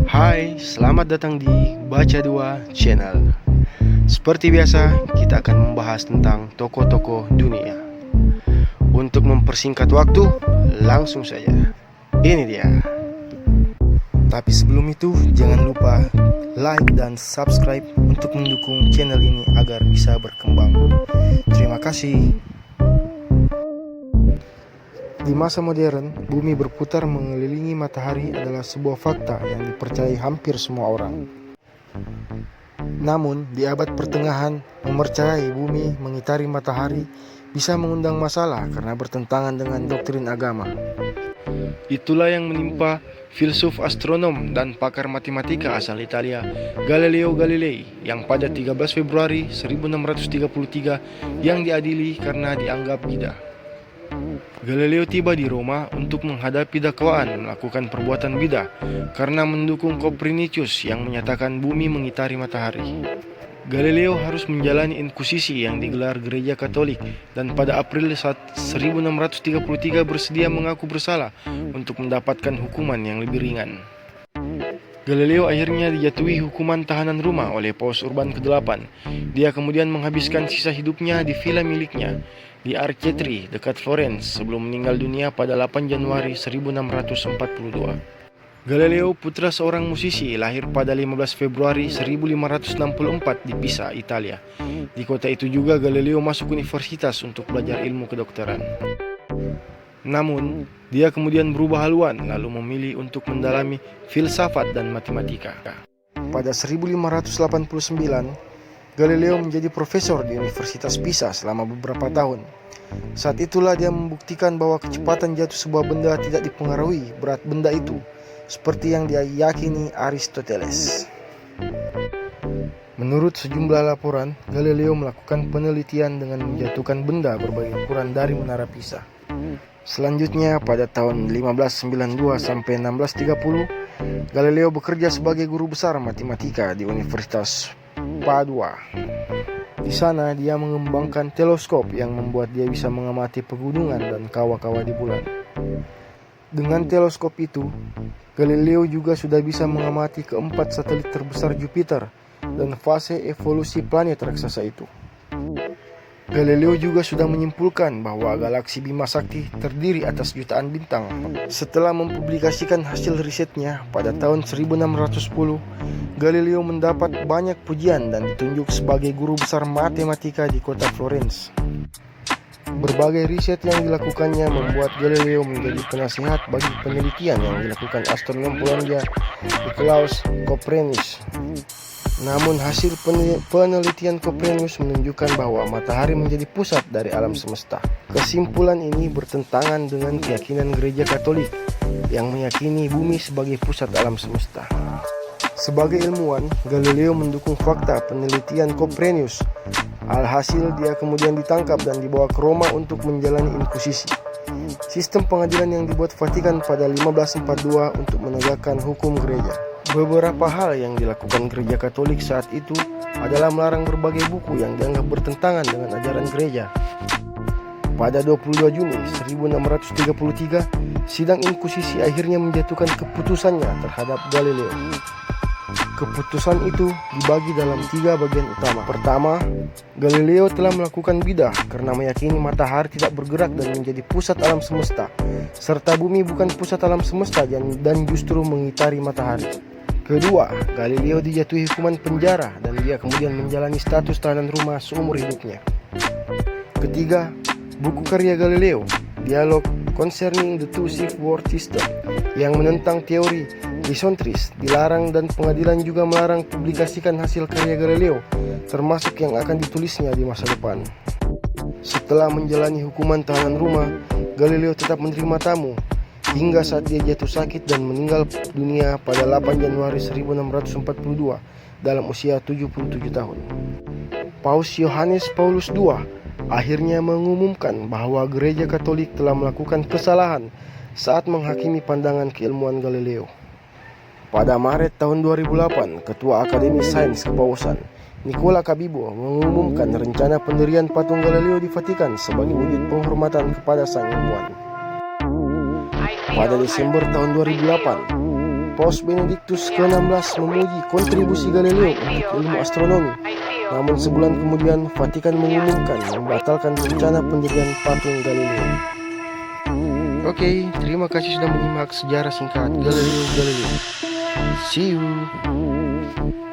Hai, selamat datang di Baca Dua Channel. Seperti biasa, kita akan membahas tentang tokoh-tokoh dunia. Untuk mempersingkat waktu, langsung saja. Ini dia. Tapi sebelum itu, jangan lupa like dan subscribe untuk mendukung channel ini agar bisa berkembang. Terima kasih. Di masa modern, bumi berputar mengelilingi matahari adalah sebuah fakta yang dipercayai hampir semua orang. Namun, di abad pertengahan, mempercayai bumi mengitari matahari bisa mengundang masalah karena bertentangan dengan doktrin agama. Itulah yang menimpa filsuf astronom dan pakar matematika asal Italia, Galileo Galilei, yang pada 13 Februari 1633 yang diadili karena dianggap gila. Galileo tiba di Roma untuk menghadapi dakwaan melakukan perbuatan bidah karena mendukung Copernicus yang menyatakan bumi mengitari matahari. Galileo harus menjalani inkusisi yang digelar Gereja Katolik dan pada April 1633 bersedia mengaku bersalah untuk mendapatkan hukuman yang lebih ringan. Galileo akhirnya dijatuhi hukuman tahanan rumah oleh Paus Urban ke-8. Dia kemudian menghabiskan sisa hidupnya di villa miliknya di Arcetri dekat Florence sebelum meninggal dunia pada 8 Januari 1642. Galileo, putra seorang musisi, lahir pada 15 Februari 1564 di Pisa, Italia. Di kota itu juga Galileo masuk universitas untuk belajar ilmu kedokteran. Namun, dia kemudian berubah haluan lalu memilih untuk mendalami filsafat dan matematika. Pada 1589, Galileo menjadi profesor di Universitas Pisa selama beberapa tahun. Saat itulah dia membuktikan bahwa kecepatan jatuh sebuah benda tidak dipengaruhi berat benda itu, seperti yang diyakini Aristoteles. Menurut sejumlah laporan, Galileo melakukan penelitian dengan menjatuhkan benda berbagai ukuran dari menara Pisa. Selanjutnya, pada tahun 1592 sampai 1630, Galileo bekerja sebagai guru besar matematika di Universitas Padua. Di sana dia mengembangkan teleskop yang membuat dia bisa mengamati pegunungan dan kawah-kawah di bulan. Dengan teleskop itu, Galileo juga sudah bisa mengamati keempat satelit terbesar Jupiter dan fase evolusi planet raksasa itu. Galileo juga sudah menyimpulkan bahwa galaksi Bima Sakti terdiri atas jutaan bintang. Setelah mempublikasikan hasil risetnya pada tahun 1610, Galileo mendapat banyak pujian dan ditunjuk sebagai guru besar matematika di kota Florence. Berbagai riset yang dilakukannya membuat Galileo menjadi penasihat bagi penelitian yang dilakukan astronom Polandia Nicolaus Copernicus. Namun hasil penelitian Copernicus menunjukkan bahwa matahari menjadi pusat dari alam semesta. Kesimpulan ini bertentangan dengan keyakinan Gereja Katolik yang meyakini bumi sebagai pusat alam semesta. Sebagai ilmuwan, Galileo mendukung fakta penelitian Copernicus. Alhasil dia kemudian ditangkap dan dibawa ke Roma untuk menjalani inkusisi. Sistem pengadilan yang dibuat Vatikan pada 1542 untuk menegakkan hukum gereja. Beberapa hal yang dilakukan Gereja Katolik saat itu adalah melarang berbagai buku yang dianggap bertentangan dengan ajaran gereja. Pada 22 Juni 1633, sidang inkusisi akhirnya menjatuhkan keputusannya terhadap Galileo. Keputusan itu dibagi dalam 3 bagian utama. Pertama, Galileo telah melakukan bidah karena meyakini matahari tidak bergerak dan menjadi pusat alam semesta, serta bumi bukan pusat alam semesta dan justru mengitari matahari. Kedua, Galileo dijatuhi hukuman penjara dan dia kemudian menjalani status tahanan rumah seumur hidupnya. Ketiga, buku karya Galileo, Dialogue Concerning the Two Shift-World System, yang menentang teori isotris dilarang dan pengadilan juga melarang publikasikan hasil karya Galileo, termasuk yang akan ditulisnya di masa depan. Setelah menjalani hukuman tahanan rumah, Galileo tetap menerima tamu hingga saat dia jatuh sakit dan meninggal dunia pada 8 Januari 1642 dalam usia 77 tahun. Paus Yohanes Paulus II akhirnya mengumumkan bahwa Gereja Katolik telah melakukan kesalahan saat menghakimi pandangan keilmuan Galileo. Pada Maret tahun 2008, Ketua Akademi Sains Kepausan, Nicola Cabibo, mengumumkan rencana pendirian patung Galileo di Vatikan sebagai wujud penghormatan kepada sang ilmuwan. Pada Desember tahun 2008, Paus Benediktus ke-16 memuji kontribusi Galileo untuk ilmu astronomi. Namun sebulan kemudian Vatikan mengumumkan membatalkan rencana pendirian patung Galileo. Oke, terima kasih sudah menyimak sejarah singkat Galileo Galilei. See you.